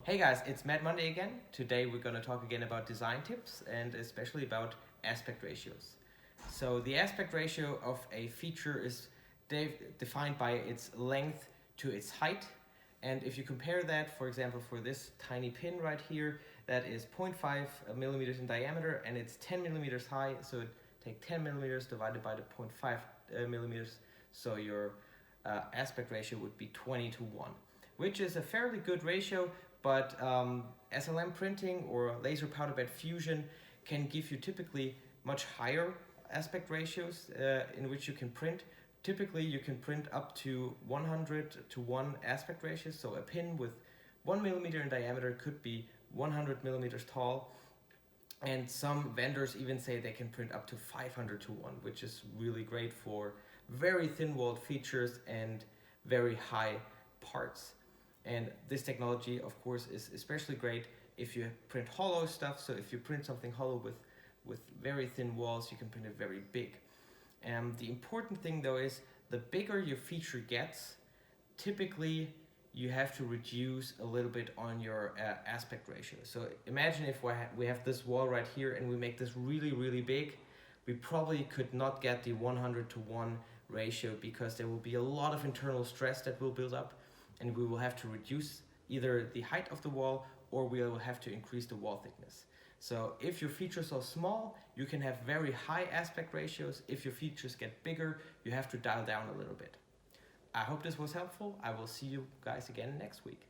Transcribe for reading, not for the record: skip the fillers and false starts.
Hey guys, it's Mad Monday again. Today we're going to talk again about design tips and especially about aspect ratios. So the aspect ratio of a feature is defined by its length to its height. And if you compare that, for example, for this tiny pin right here, that is 0.5 millimeters in diameter and it's 10 millimeters high. So take 10 millimeters divided by the 0.5 millimeters. So your aspect ratio would be 20:1, which is a fairly good ratio. But SLM printing or laser powder bed fusion can give you typically much higher aspect ratios in which you can print. Typically you can print up to 100:1 aspect ratios, so a pin with 1 millimeter in diameter could be 100 millimeters tall, and some vendors even say they can print up to 500:1, which is really great for very thin walled features and very high parts. And this technology, of course, is especially great if you print hollow stuff. So if you print something hollow with very thin walls, you can print it very big. The important thing though is the bigger your feature gets, typically you have to reduce a little bit on your aspect ratio. So imagine if we have this wall right here and we make this really, really big, we probably could not get the 100:1 ratio because there will be a lot of internal stress that will build up, and we will have to reduce either the height of the wall or we will have to increase the wall thickness. So if your features are small, you can have very high aspect ratios. If your features get bigger, you have to dial down a little bit. I hope this was helpful. I will see you guys again next week.